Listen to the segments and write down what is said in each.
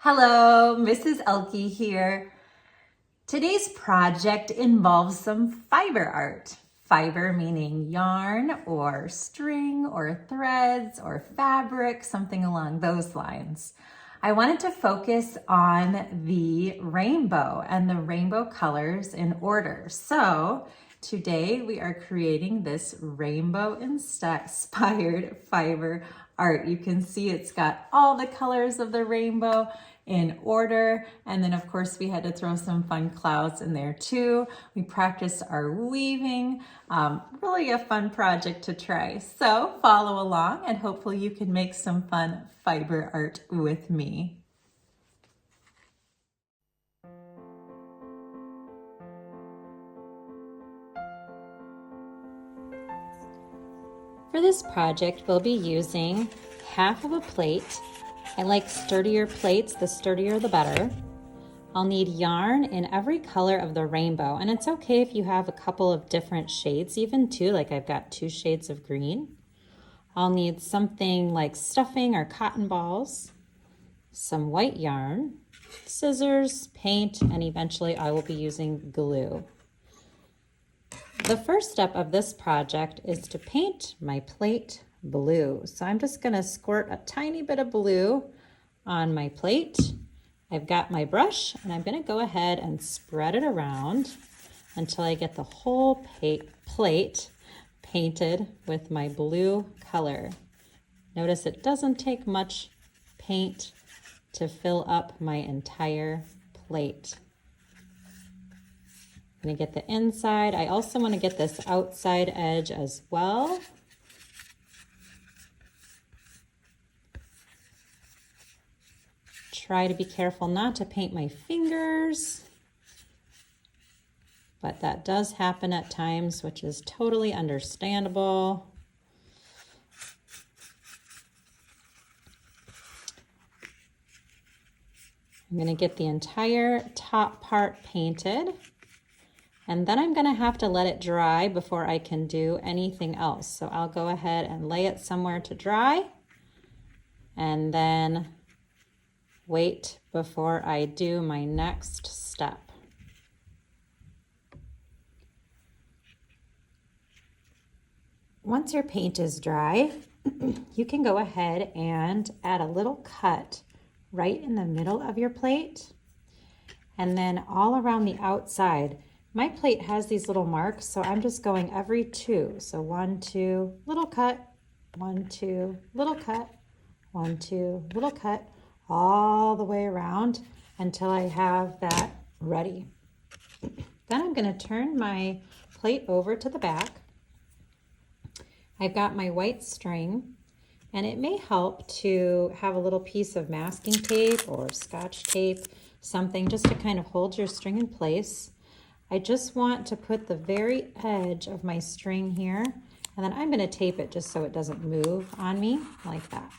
Hello, Mrs. Elke here. Today's project involves some fiber art. Fiber meaning yarn or string or threads or fabric, something along those lines. I wanted to focus on the rainbow and the rainbow colors in order. So today we are creating this rainbow inspired fiber art. You can see it's got all the colors of the rainbow in order. And then of course we had to throw some fun clouds in there too. We practiced our weaving. Really a fun project to try. So follow along and hopefully you can make some fun fiber art with me. For this project, we'll be using half of a plate. I like sturdier plates, the sturdier the better. I'll need yarn in every color of the rainbow, and it's okay if you have a couple of different shades, even two, like I've got 2 shades of green. I'll need something like stuffing or cotton balls, some white yarn, scissors, paint, and eventually I will be using glue. The first step of this project is to paint my plate blue. So I'm just gonna squirt a tiny bit of blue on my plate. I've got my brush and I'm gonna go ahead and spread it around until I get the whole plate painted with my blue color. Notice it doesn't take much paint to fill up my entire plate. I'm gonna get the inside. I also wanna get this outside edge as well. Try to be careful not to paint my fingers, but that does happen at times, which is totally understandable. I'm gonna get the entire top part painted, and then I'm gonna have to let it dry before I can do anything else. So I'll go ahead and lay it somewhere to dry, and then wait before I do my next step. Once your paint is dry, you can go ahead and add a little cut right in the middle of your plate, and then all around the outside. My plate has these little marks, so I'm just going every 2. So 1, 2, little cut, 1, 2, little cut, 1, 2, little cut, all the way around until I have that ready. Then I'm going to turn my plate over to the back. I've got my white string, and it may help to have a little piece of masking tape or scotch tape, something just to kind of hold your string in place. I just want to put the very edge of my string here, and then I'm going to tape it just so it doesn't move on me like that.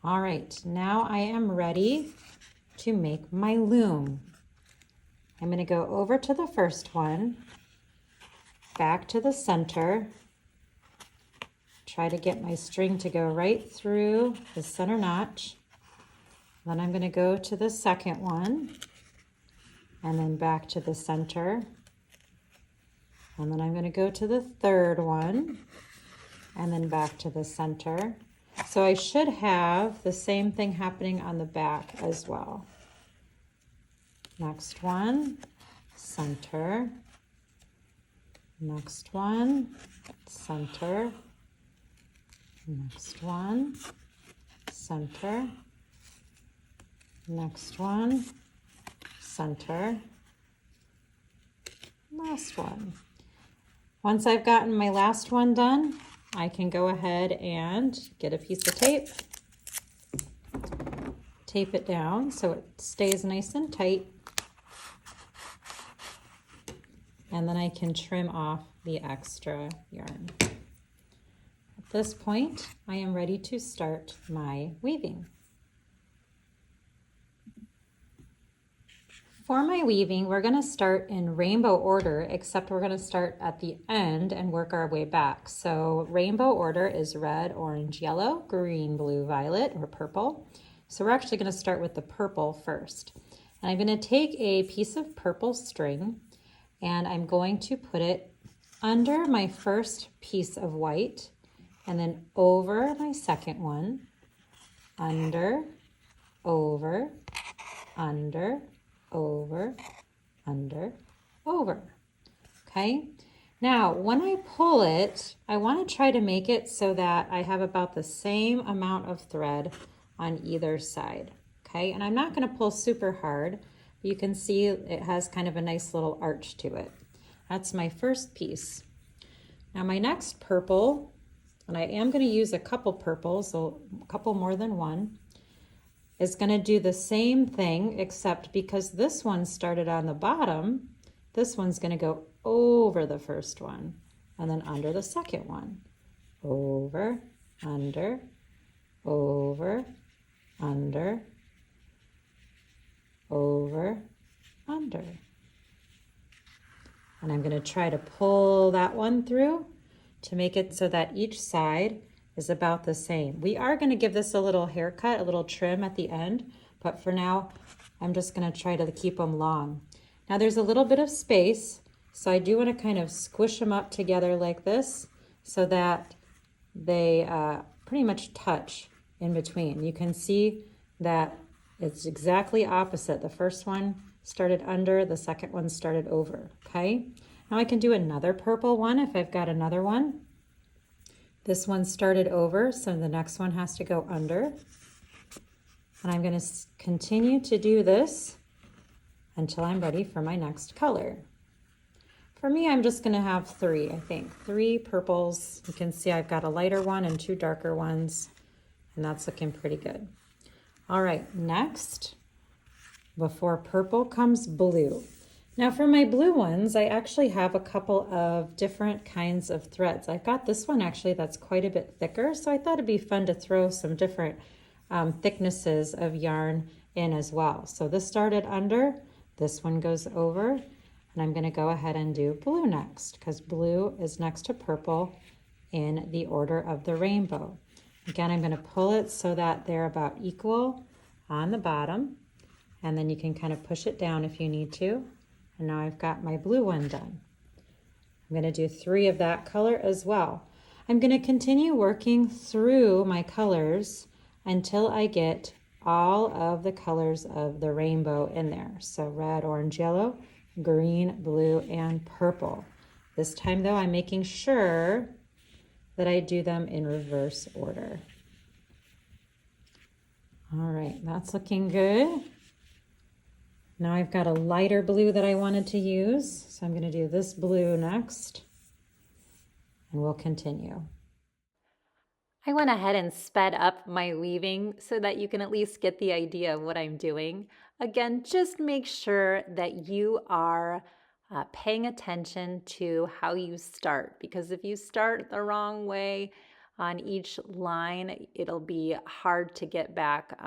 All right, now I am ready to make my loom. I'm going to go over to the first one, back to the center, try to get my string to go right through the center notch. Then I'm going to go to the second one, and then back to the center. And then I'm going to go to the third one, and then back to the center. So I should have the same thing happening on the back as well. Next one, center. Next one, center. Next one, center. Next one, center. Last one. Once I've gotten my last one done, I can go ahead and get a piece of tape, tape it down so it stays nice and tight, and then I can trim off the extra yarn. At this point, I am ready to start my weaving. For my weaving, we're going to start in rainbow order, except we're going to start at the end and work our way back. So rainbow order is red, orange, yellow, green, blue, violet, or purple. So we're actually going to start with the purple first. And I'm going to take a piece of purple string and I'm going to put it under my first piece of white and then over my second one, under, over, under, over, under, over. Okay? Now, when I pull it, I want to try to make it so that I have about the same amount of thread on either side. Okay? And I'm not going to pull super hard. You can see it has kind of a nice little arch to it. That's my first piece. Now my next purple, and I am going to use a couple purples, so a couple more than one, is going to do the same thing, except because this one started on the bottom, this one's going to go over the first one and then under the second one. Over, under, over, under, over, under. And I'm going to try to pull that one through to make it so that each side is about the same. We are going to give this a little haircut, a little trim at the end, but for now, I'm just going to try to keep them long. Now there's a little bit of space, so I do want to kind of squish them up together like this so that they pretty much touch in between. You can see that it's exactly opposite. The first one started under, the second one started over, okay? Now I can do another purple one if I've got another one. This one started over, so the next one has to go under. And I'm going to continue to do this until I'm ready for my next color. For me, I'm just going to have three, I think. 3 purples. You can see I've got a lighter one and 2 darker ones, and that's looking pretty good. All right, next, before purple comes blue. Now for my blue ones, I actually have a couple of different kinds of threads. I've got this one actually that's quite a bit thicker, so I thought it'd be fun to throw some different thicknesses of yarn in as well. So this started under, this one goes over, and I'm gonna go ahead and do blue next because blue is next to purple in the order of the rainbow. Again, I'm gonna pull it so that they're about equal on the bottom, and then you can kind of push it down if you need to. And now I've got my blue one done. I'm going to do 3 of that color as well. I'm going to continue working through my colors until I get all of the colors of the rainbow in there. So red, orange, yellow, green, blue, and purple. This time though, I'm making sure that I do them in reverse order. All right, that's looking good. Now I've got a lighter blue that I wanted to use, so I'm going to do this blue next, and we'll continue. I went ahead and sped up my weaving so that you can at least get the idea of what I'm doing. Again, just make sure that you are paying attention to how you start, because if you start the wrong way on each line, it'll be hard to get back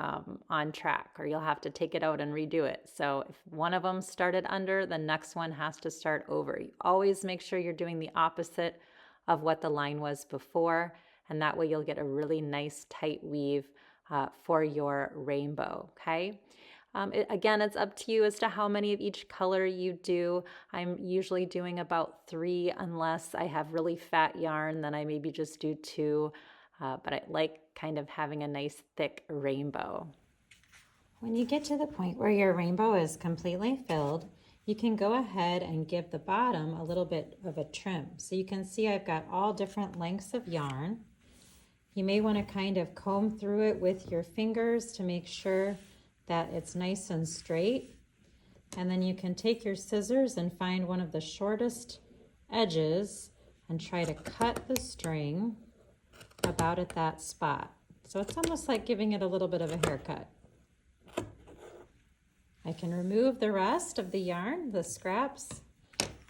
on track, or you'll have to take it out and redo it. So if one of them started under, the next one has to start over. You always make sure you're doing the opposite of what the line was before, and that way you'll get a really nice tight weave for your rainbow, okay? Again, it's up to you as to how many of each color you do. I'm usually doing about 3 unless I have really fat yarn, then I maybe just do 2, but I like kind of having a nice thick rainbow. When you get to the point where your rainbow is completely filled, you can go ahead and give the bottom a little bit of a trim. So you can see I've got all different lengths of yarn. You may want to kind of comb through it with your fingers to make sure that it's nice and straight. And then you can take your scissors and find one of the shortest edges and try to cut the string about at that spot. So it's almost like giving it a little bit of a haircut. I can remove the rest of the yarn, the scraps,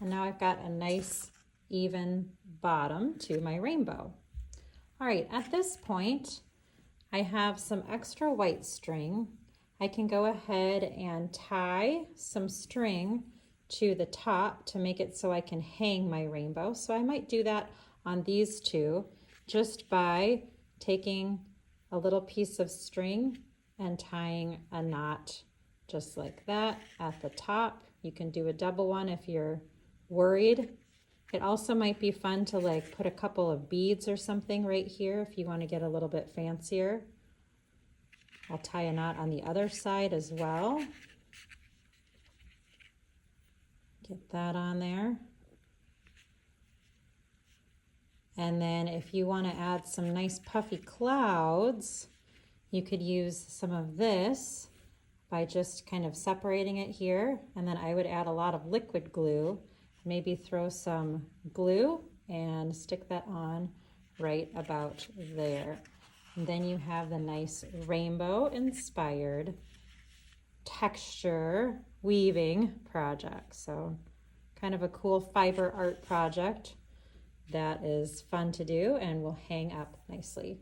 and now I've got a nice even bottom to my rainbow. All right, at this point, I have some extra white string. I can go ahead and tie some string to the top to make it so I can hang my rainbow. So I might do that on these 2 just by taking a little piece of string and tying a knot just like that at the top. You can do a double one if you're worried. It also might be fun to like put a couple of beads or something right here if you want to get a little bit fancier. I'll tie a knot on the other side as well. Get that on there. And then if you want to add some nice puffy clouds, you could use some of this by just kind of separating it here. And then I would add a lot of liquid glue, maybe throw some glue and stick that on right about there. And then you have the nice rainbow inspired texture weaving project. So kind of a cool fiber art project that is fun to do and will hang up nicely.